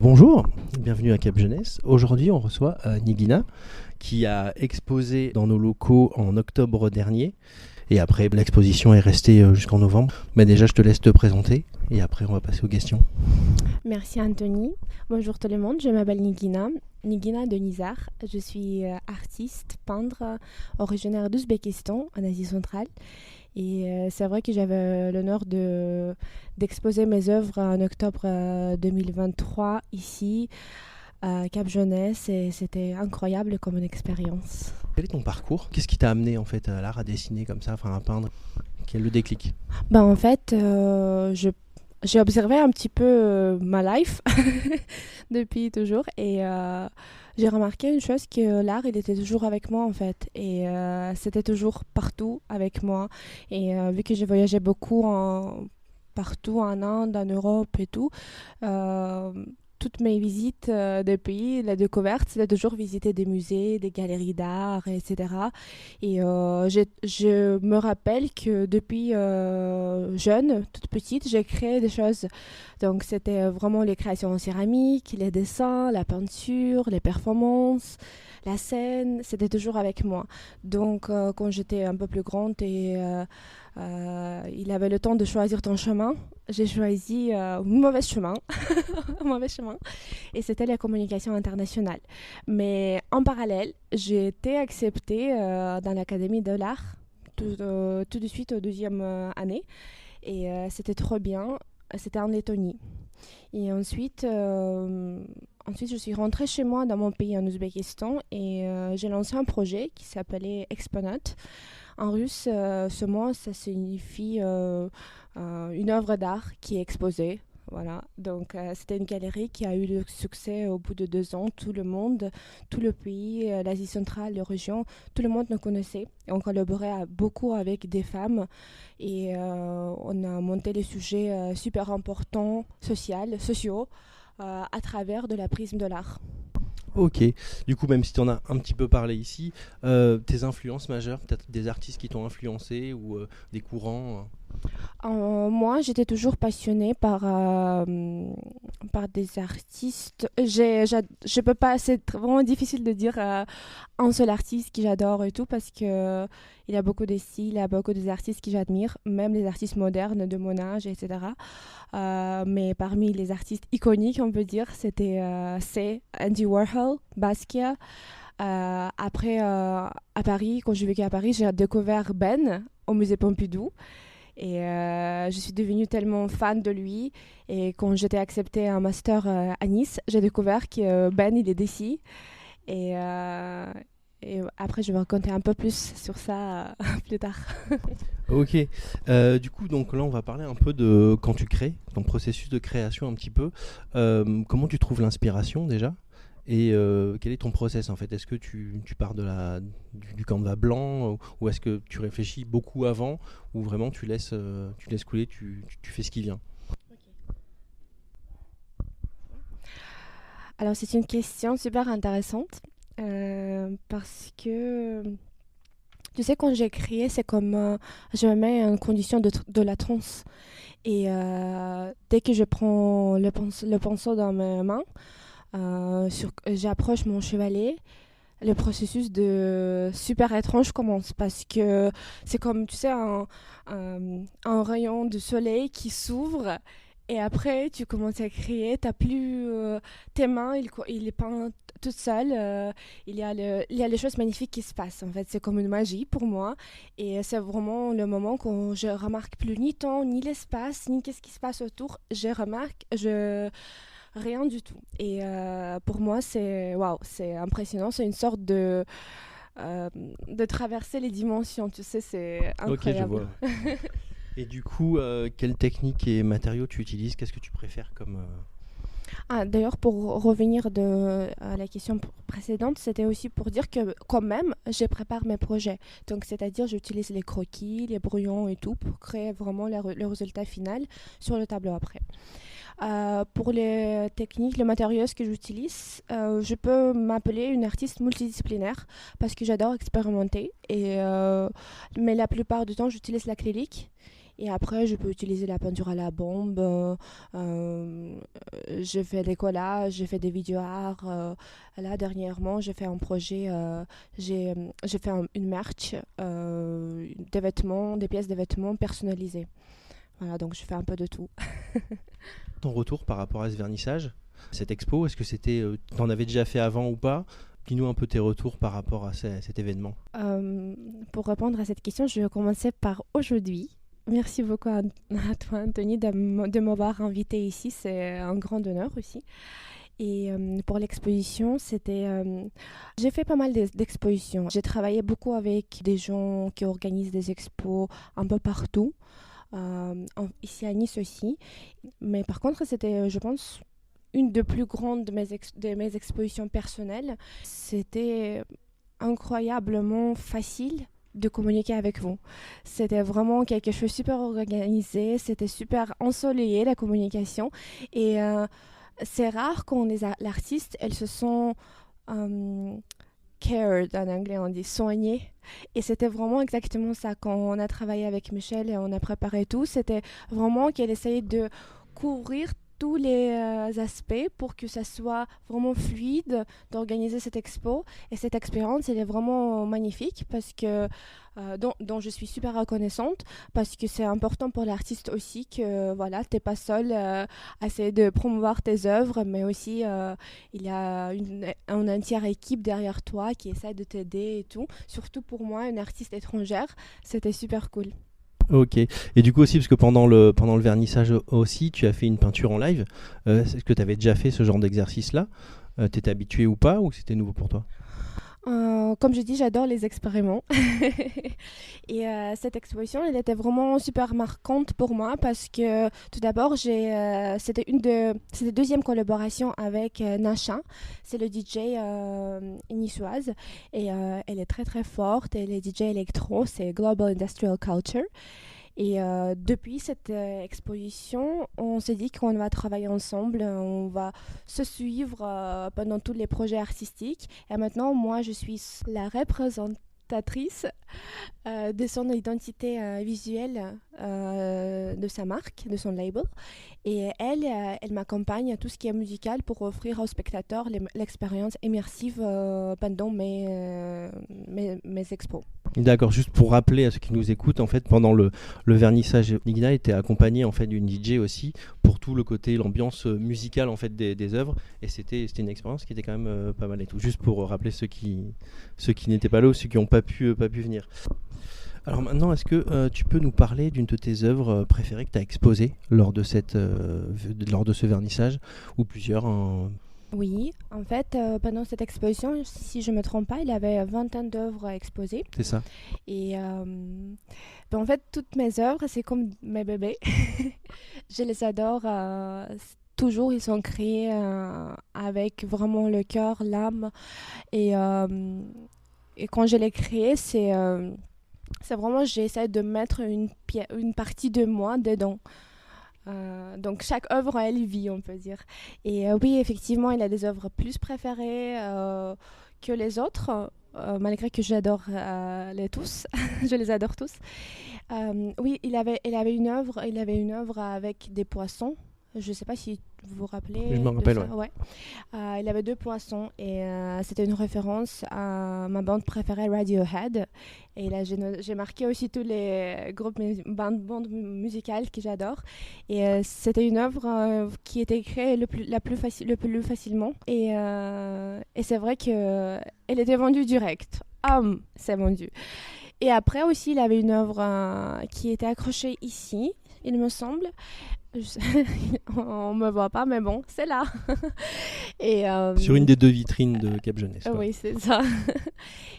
Bonjour, bienvenue à Cap Jeunesse. Aujourd'hui, on reçoit Nigina qui a exposé dans nos locaux en octobre dernier. Et après, l'exposition est restée jusqu'en novembre. Mais déjà, je te laisse te présenter et après, on va passer aux questions. Merci Anthony. Bonjour tout le monde, je m'appelle Nigina, Nigina de Nizar. Je suis artiste, peintre, originaire d'Ouzbékistan, en Asie centrale. Et c'est vrai que j'avais l'honneur d'exposer mes œuvres en octobre 2023 ici à Cap Jeunesse et c'était incroyable comme une expérience. Quel est ton parcours? Qu'est-ce qui t'a amené en fait à l'art, à dessiner comme ça, enfin à peindre? Quel est le déclic? En fait, j'ai observé un petit peu ma life depuis toujours et j'ai remarqué une chose que l'art il était toujours avec moi en fait et c'était toujours partout avec moi et vu que j'ai voyagé beaucoup partout en Inde, en Europe et tout, euh, toutes mes visites de pays, la découverte, c'était toujours visiter des musées, des galeries d'art, etc. Et je me rappelle que depuis jeune, toute petite, j'ai créé des choses. Donc c'était vraiment les créations en céramique, les dessins, la peinture, les performances, la scène, c'était toujours avec moi. Donc quand j'étais un peu plus grande et il avait le temps de choisir ton chemin, j'ai choisi un mauvais chemin, un mauvais chemin, et c'était la communication internationale. Mais en parallèle, j'ai été acceptée dans l'Académie de l'art tout de suite au deuxième année, et c'était trop bien. C'était en Lettonie. Et ensuite, je suis rentrée chez moi dans mon pays, en Ouzbékistan, et j'ai lancé un projet qui s'appelait Exponat. En russe, ce mot, ça signifie une œuvre d'art qui est exposée. Voilà, donc c'était une galerie qui a eu le succès au bout de 2 ans. Tout le monde, tout le pays, l'Asie centrale, les régions, tout le monde nous connaissait. Et on collaborait beaucoup avec des femmes et on a monté les sujets super importants, sociaux, à travers de la prisme de l'art. Ok, du coup, même si tu en as un petit peu parlé ici, tes influences majeures, peut-être des artistes qui t'ont influencé ou des courants. Moi, j'étais toujours passionnée par des artistes. Je peux pas, c'est vraiment difficile de dire un seul artiste que j'adore et tout parce que il y a beaucoup de styles, il y a beaucoup des artistes que j'admire, même les artistes modernes de mon âge, etc. Mais parmi les artistes iconiques, on peut dire, c'est Andy Warhol, Basquiat. Après, à Paris, quand j'ai vécu à Paris, j'ai découvert Ben au musée Pompidou. Et je suis devenue tellement fan de lui. Et quand j'étais acceptée à un master à Nice, j'ai découvert que Ben, il est d'ici. Et, euh, et après, je vais raconter un peu plus sur ça plus tard. Ok, du coup, donc là, on va parler un peu de quand tu crées, ton processus de création un petit peu. Comment tu trouves l'inspiration déjà? Et quel est ton process en fait? Est-ce que tu pars du canevas blanc ou est-ce que tu réfléchis beaucoup avant ou vraiment tu laisses couler, tu fais ce qui vient? Alors, c'est une question super intéressante parce que, tu sais, quand j'ai créé, c'est comme je me mets en condition de la transe. Et dès que je prends le pinceau dans mes mains, j'approche mon chevalet, le processus de super étrange commence parce que c'est comme, tu sais, un rayon de soleil qui s'ouvre et après tu commences à crier, t'as plus tes mains, il est peint toute seule, il y a les choses magnifiques qui se passent en fait, c'est comme une magie pour moi et c'est vraiment le moment quand je remarque plus ni temps, ni l'espace, ni qu'est-ce qui se passe autour, rien du tout. Et pour moi, c'est waouh, c'est impressionnant. C'est une sorte euh, de traverser les dimensions. Tu sais, c'est Ok, je incroyable. vois. Et du coup, quelles techniques et matériaux tu utilises? Qu'est-ce que tu préfères comme... Ah, d'ailleurs, pour revenir à la question précédente, c'était aussi pour dire que quand même, je prépare mes projets. Donc, c'est-à-dire, j'utilise les croquis, les brouillons et tout pour créer vraiment le résultat final sur le tableau après. Pour les techniques, les matériaux que j'utilise, je peux m'appeler une artiste multidisciplinaire parce que j'adore expérimenter. Mais la plupart du temps, j'utilise l'acrylique Et après, je peux utiliser la peinture à la bombe. Je fais des collages, je fais des vidéos art. Là, dernièrement, j'ai fait un projet. J'ai fait une merch, des vêtements, des pièces de vêtements personnalisées. Voilà, donc je fais un peu de tout. Ton retour par rapport à ce vernissage, cette expo, est-ce que c'était, t'en avais déjà fait avant ou pas? Dis-nous un peu tes retours par rapport à cet événement. Pour répondre à cette question, je vais commencer par aujourd'hui. Merci beaucoup à toi, Anthony, de m'avoir invité ici. C'est un grand honneur aussi. Et pour l'exposition, j'ai fait pas mal d'expositions. J'ai travaillé beaucoup avec des gens qui organisent des expos un peu partout. Ici à Nice aussi. Mais par contre, c'était, je pense, une des plus grandes de mes expositions personnelles. C'était incroyablement facile de communiquer avec vous. C'était vraiment quelque chose de super organisé, c'était super ensoleillé la communication. Et c'est rare quand l'artiste, elle se sent cared, en anglais on dit soigné. Et c'était vraiment exactement ça. Quand on a travaillé avec Michel et on a préparé tout, c'était vraiment qu'elle essayait de couvrir tous les aspects pour que ça soit vraiment fluide d'organiser cette expo. Et cette expérience, elle est vraiment magnifique parce que, dont je suis super reconnaissante, parce que c'est important pour l'artiste aussi que voilà, tu n'es pas seul à essayer de promouvoir tes œuvres, mais aussi il y a une entière équipe derrière toi qui essaie de t'aider et tout. Surtout pour moi, une artiste étrangère, c'était super cool. Ok. Et du coup aussi, parce que pendant le vernissage aussi, tu as fait une peinture en live. Est-ce que tu avais déjà fait ce genre d'exercice-là? T'étais habitué ou pas, ou c'était nouveau pour toi? Comme je dis, j'adore les expériments. Et cette exposition, elle était vraiment super marquante pour moi parce que tout d'abord, c'était la deuxième collaboration avec Nasha. C'est le DJ niçoise et elle est très très forte. Elle est DJ électro, c'est Global Industrial Culture. Et depuis cette exposition, on s'est dit qu'on va travailler ensemble, on va se suivre pendant tous les projets artistiques. Et maintenant, moi, je suis la représentatrice de son identité visuelle de sa marque, de son label. Et elle m'accompagne à tout ce qui est musical pour offrir aux spectateurs l'expérience immersive pendant mes expos. D'accord, juste pour rappeler à ceux qui nous écoutent, en fait, pendant le vernissage, Nigna était accompagnée en fait d'une DJ aussi pour tout le côté, l'ambiance musicale en fait des œuvres, et c'était une expérience qui était quand même pas mal et tout. Juste pour rappeler ceux qui n'étaient pas là ou ceux qui n'ont pas pu venir. Alors maintenant, est-ce que tu peux nous parler d'une de tes œuvres préférées que tu as exposées lors de ce vernissage, ou plusieurs Oui, en fait, pendant cette exposition, si je ne me trompe pas, il y avait vingtaine d'œuvres exposées. C'est ça. Et en fait, toutes mes œuvres, c'est comme mes bébés. Je les adore. Toujours, ils sont créés avec vraiment le cœur, l'âme. Et quand je les crée, c'est vraiment, j'essaie de mettre une partie de moi dedans. Donc chaque œuvre elle vit, on peut dire. Et oui, effectivement, il a des œuvres plus préférées que les autres, malgré que j'adore les tous. Je les adore tous. Oui, il avait une œuvre avec des poissons. Je ne sais pas si vous vous rappelez. Je me rappelle, de ça. Ouais. Il avait 2 poissons et c'était une référence à ma bande préférée Radiohead. Et là, j'ai marqué aussi tous les groupes bandes musicales que j'adore. Et c'était une œuvre qui était créée le plus facilement. Et c'est vrai qu'elle était vendue direct. C'est vendu. Et après aussi, il avait une œuvre qui était accrochée ici, il me semble. On me voit pas, mais bon, c'est là. Et, sur une des 2 vitrines de Cap Jeunesse. Oui, c'est ça.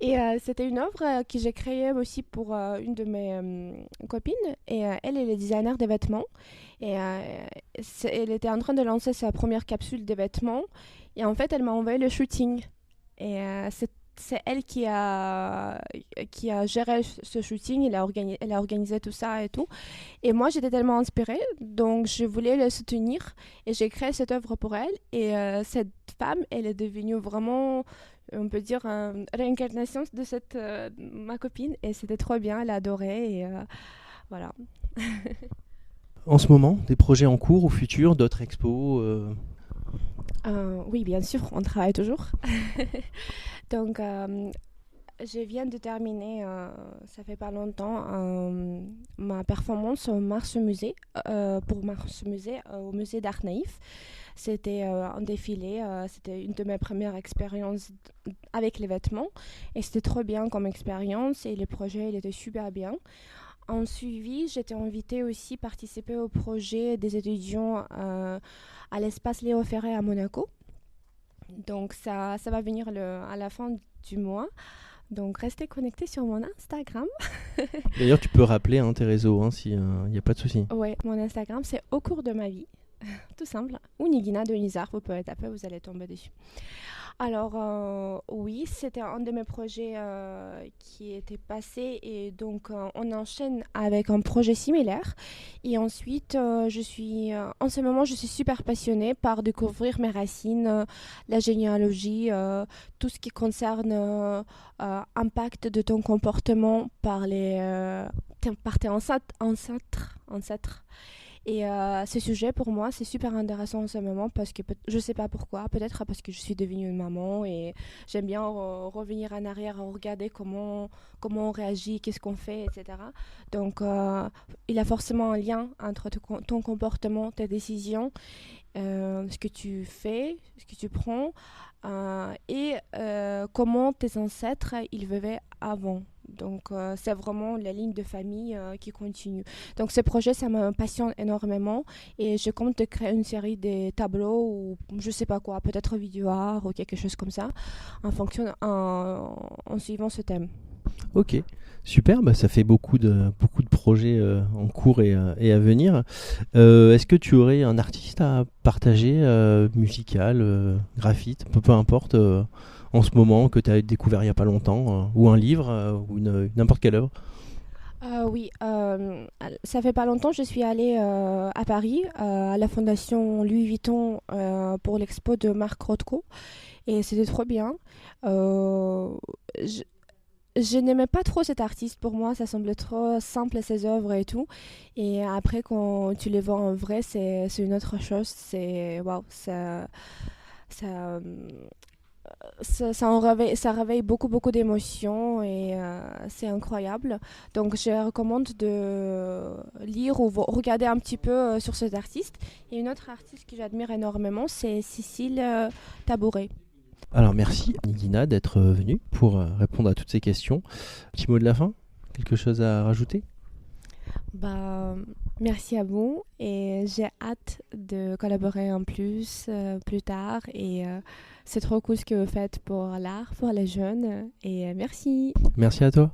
Et c'était une œuvre que j'ai créée aussi pour une de mes copines. Et elle est designer des vêtements. Et elle était en train de lancer sa première capsule des vêtements. Et en fait, elle m'a envoyé le shooting. Et c'est elle qui a géré ce shooting, elle a organisé tout ça et tout. Et moi, j'étais tellement inspirée, donc je voulais la soutenir et j'ai créé cette œuvre pour elle. Et cette femme, elle est devenue vraiment, on peut dire, une réincarnation de ma copine. Et c'était trop bien, elle a adoré. Et Voilà. En ce moment, des projets en cours ou futurs, d'autres expos Oui, bien sûr, on travaille toujours. Donc, je viens de terminer, ça fait pas longtemps, ma performance au Mars Musée, pour Mars Musée, au musée d'Art Naïf. C'était un défilé, c'était une de mes premières expériences avec les vêtements et c'était trop bien comme expérience et le projet il était super bien. En suivi, j'étais invitée aussi à participer au projet des étudiants à l'espace Léo Ferré à Monaco. Donc ça va venir à la fin du mois. Donc restez connectés sur mon Instagram. D'ailleurs, tu peux rappeler hein, tes réseaux, hein, s'il n'y a pas de souci. Ouais, mon Instagram c'est au cours de ma vie, tout simple. Ou Nigina de Nizar, vous pouvez taper, vous allez tomber dessus. Alors oui, c'était un de mes projets qui était passé et donc on enchaîne avec un projet similaire. Et ensuite, en ce moment, je suis super passionnée par découvrir mes racines, la généalogie, tout ce qui concerne impact de ton comportement par tes ancêtres. Et ce sujet, pour moi, c'est super intéressant en ce moment parce que je ne sais pas pourquoi. Peut-être parce que je suis devenue une maman et j'aime bien revenir en arrière, regarder comment on réagit, qu'est-ce qu'on fait, etc. Donc, il y a forcément un lien entre ton comportement, tes décisions, ce que tu fais, ce que tu prends et comment tes ancêtres ils vivaient avant. Donc, c'est vraiment la ligne de famille qui continue. Donc, ce projet, ça me passionne énormément et je compte de créer une série de tableaux ou je sais pas quoi, peut-être vidéo art ou quelque chose comme ça, en suivant ce thème. Ok, super, bah, ça fait beaucoup de projets en cours et à venir. Est-ce que tu aurais un artiste à partager, musical, graphite, peu importe, en ce moment, que tu as découvert il n'y a pas longtemps, ou un livre, ou n'importe quelle œuvre? Oui, ça fait pas longtemps, je suis allée à Paris, à la Fondation Louis Vuitton pour l'expo de Marc Rothko et c'était trop bien. Euh, je, je n'aimais pas trop cet artiste, pour moi ça semblait trop simple ses œuvres et tout. Et après quand tu les vois en vrai, c'est une autre chose, c'est waouh, ça, ça réveille beaucoup, beaucoup d'émotions et c'est incroyable. Donc, je recommande de lire ou regarder un petit peu sur cet artiste. Et une autre artiste que j'admire énormément, c'est Cécile Tabouret. Alors merci Nigina d'être venue pour répondre à toutes ces questions. Petit mot de la fin? Quelque chose à rajouter? Bah, merci à vous et j'ai hâte de collaborer en plus tard. Et c'est trop cool ce que vous faites pour l'art, pour les jeunes. Et merci. Merci à toi.